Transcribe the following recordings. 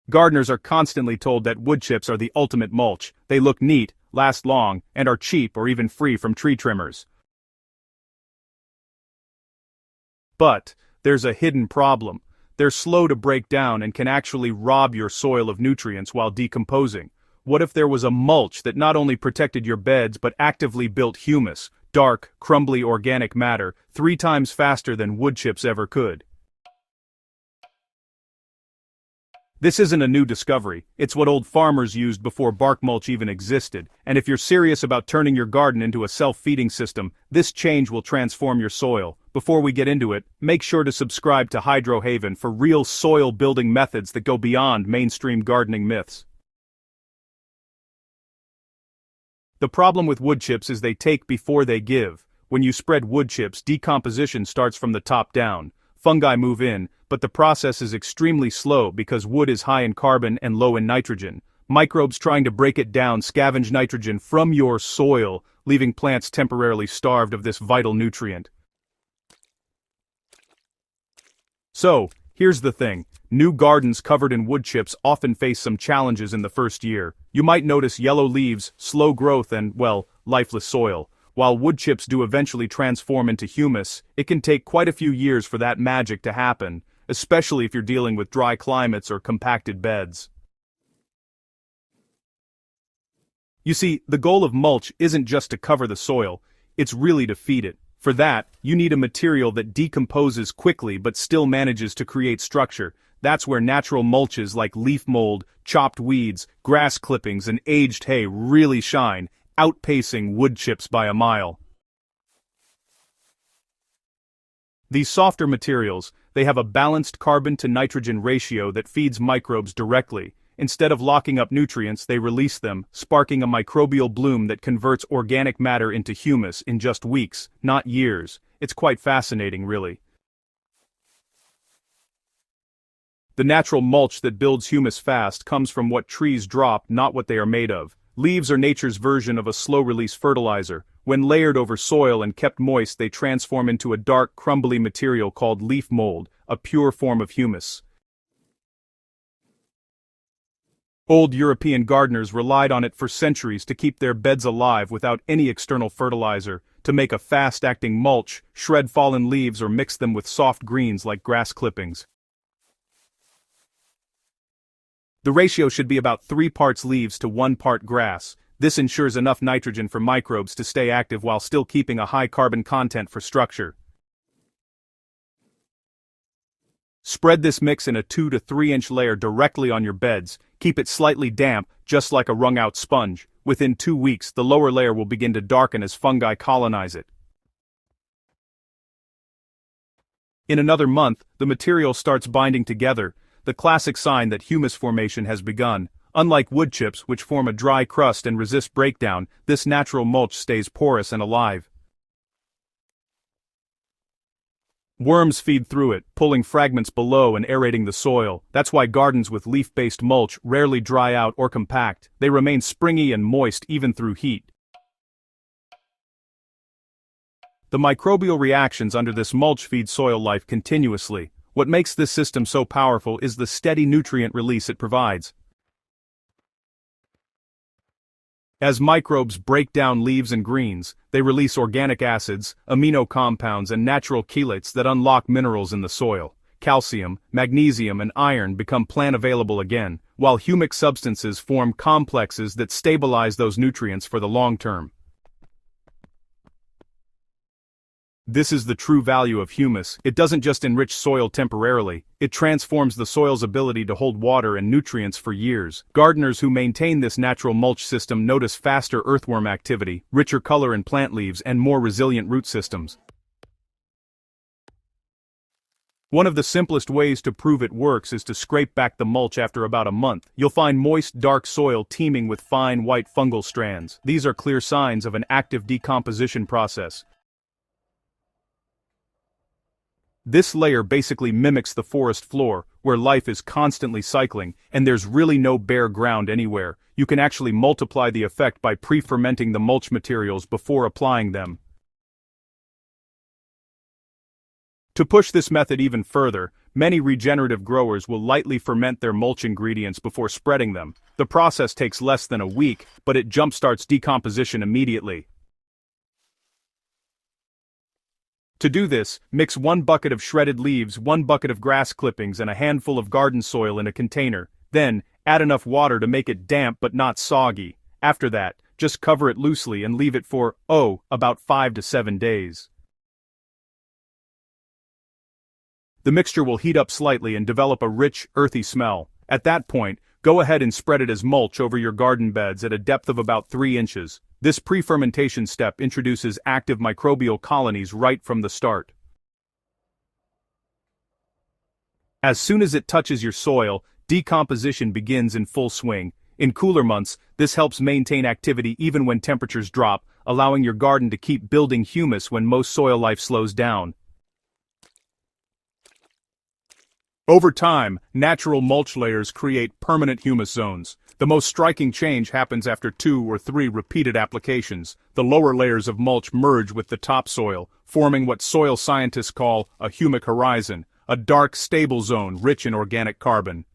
Gardeners are constantly told that wood chips are the ultimate mulch. They look neat, last long, and are cheap or even free from tree trimmers. But there's a hidden problem. They're slow to break down and can actually rob your soil of nutrients while decomposing. What if there was a mulch that not only protected your beds but actively built humus, dark, crumbly organic matter, 3 times faster than wood chips ever could? This isn't a new discovery, it's what old farmers used before bark mulch even existed, and if you're serious about turning your garden into a self-feeding system, this change will transform your soil. Before we get into it, make sure to subscribe to Hydro Haven for real soil-building methods that go beyond mainstream gardening myths. The problem with wood chips is they take before they give. When you spread wood chips, decomposition starts from the top down. Fungi move in, but the process is extremely slow because wood is high in carbon and low in nitrogen. Microbes trying to break it down scavenge nitrogen from your soil, leaving plants temporarily starved of this vital nutrient. So, here's the thing. New gardens covered in wood chips often face some challenges in the first year. You might notice yellow leaves, slow growth and, well, lifeless soil. While wood chips do eventually transform into humus, it can take quite a few years for that magic to happen, especially if you're dealing with dry climates or compacted beds. You see, the goal of mulch isn't just to cover the soil, it's really to feed it. For that, you need a material that decomposes quickly but still manages to create structure. That's where natural mulches like leaf mold, chopped weeds, grass clippings, and aged hay really shine, outpacing wood chips by a mile. These softer materials, they have a balanced carbon-to-nitrogen ratio that feeds microbes directly. Instead of locking up nutrients, they release them, sparking a microbial bloom that converts organic matter into humus in just weeks, not years. It's quite fascinating, really. The natural mulch that builds humus fast comes from what trees drop, not what they are made of. Leaves are nature's version of a slow-release fertilizer. When layered over soil and kept moist, they transform into a dark, crumbly material called leaf mold, a pure form of humus. Old European gardeners relied on it for centuries to keep their beds alive without any external fertilizer. To make a fast-acting mulch, shred fallen leaves or mix them with soft greens like grass clippings. The ratio should be about 3 parts leaves to 1 part grass. This ensures enough nitrogen for microbes to stay active while still keeping a high carbon content for structure. Spread this mix in a 2 to 3 inch layer directly on your beds. Keep it slightly damp, just like a wrung-out sponge. Within 2 weeks, the lower layer will begin to darken as fungi colonize it. In another month, the material starts binding together, the classic sign that humus formation has begun. Unlike wood chips, which form a dry crust and resist breakdown, this natural mulch stays porous and alive. Worms feed through it, pulling fragments below and aerating the soil. That's why gardens with leaf-based mulch rarely dry out or compact. They remain springy and moist even through heat. The microbial reactions under this mulch feed soil life continuously. What makes this system so powerful is the steady nutrient release it provides. As microbes break down leaves and greens, they release organic acids, amino compounds, and natural chelates that unlock minerals in the soil. Calcium, magnesium, and iron become plant-available again, while humic substances form complexes that stabilize those nutrients for the long term. This is the true value of humus. It doesn't just enrich soil temporarily, it transforms the soil's ability to hold water and nutrients for years. Gardeners who maintain this natural mulch system notice faster earthworm activity, richer color in plant leaves, and more resilient root systems. One of the simplest ways to prove it works is to scrape back the mulch after about a month. You'll find moist, dark soil teeming with fine, white fungal strands. These are clear signs of an active decomposition process. This layer basically mimics the forest floor, where life is constantly cycling, and there's really no bare ground anywhere. You can actually multiply the effect by pre-fermenting the mulch materials before applying them. To push this method even further, many regenerative growers will lightly ferment their mulch ingredients before spreading them. The process takes less than a week, but it jumpstarts decomposition immediately. To do this, mix 1 bucket of shredded leaves, 1 bucket of grass clippings, and a handful of garden soil in a container. Then, add enough water to make it damp but not soggy. After that, just cover it loosely and leave it for, about 5 to 7 days. The mixture will heat up slightly and develop a rich, earthy smell. At that point, go ahead and spread it as mulch over your garden beds at a depth of about 3 inches. This pre-fermentation step introduces active microbial colonies right from the start. As soon as it touches your soil, decomposition begins in full swing. In cooler months, this helps maintain activity even when temperatures drop, allowing your garden to keep building humus when most soil life slows down. Over time, natural mulch layers create permanent humus zones. The most striking change happens after 2 or 3 repeated applications. The lower layers of mulch merge with the topsoil, forming what soil scientists call a humic horizon, a dark, stable zone rich in organic carbon.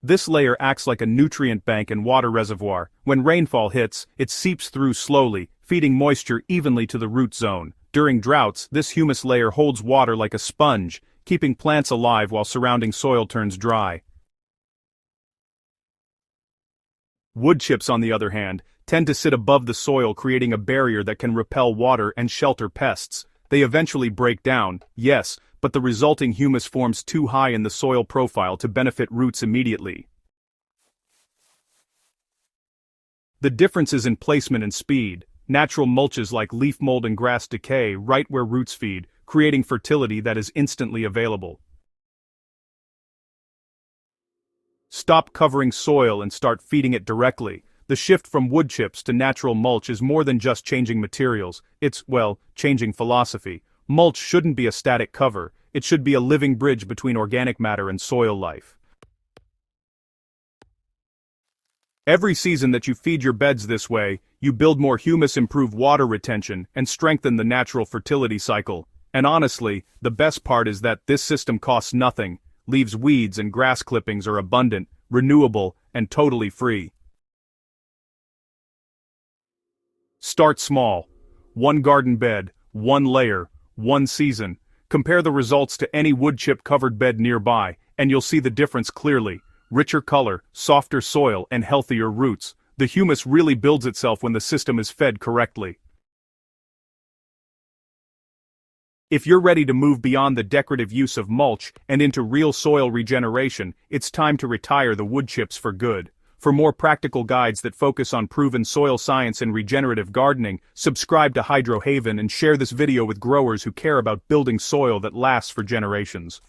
This layer acts like a nutrient bank and water reservoir. When rainfall hits, it seeps through slowly, feeding moisture evenly to the root zone. During droughts, this humus layer holds water like a sponge, keeping plants alive while surrounding soil turns dry. Wood chips, on the other hand, tend to sit above the soil, creating a barrier that can repel water and shelter pests. They eventually break down, yes, but the resulting humus forms too high in the soil profile to benefit roots immediately. The difference is in placement and speed. Natural mulches like leaf mold and grass decay right where roots feed, creating fertility that is instantly available. Stop covering soil and start feeding it directly. The shift from wood chips to natural mulch is more than just changing materials, it's, changing philosophy. Mulch shouldn't be a static cover, it should be a living bridge between organic matter and soil life. Every season that you feed your beds this way, you build more humus, improve water retention, and strengthen the natural fertility cycle. And honestly, the best part is that this system costs nothing, leaves, weeds, and grass clippings are abundant, renewable, and totally free. Start small. 1 garden bed, 1 layer, 1 season. Compare the results to any wood chip covered bed nearby, and you'll see the difference clearly. Richer color, softer soil, and healthier roots. The humus really builds itself when the system is fed correctly. If you're ready to move beyond the decorative use of mulch and into real soil regeneration, it's time to retire the wood chips for good. For more practical guides that focus on proven soil science and regenerative gardening, subscribe to Hydro Haven and share this video with growers who care about building soil that lasts for generations.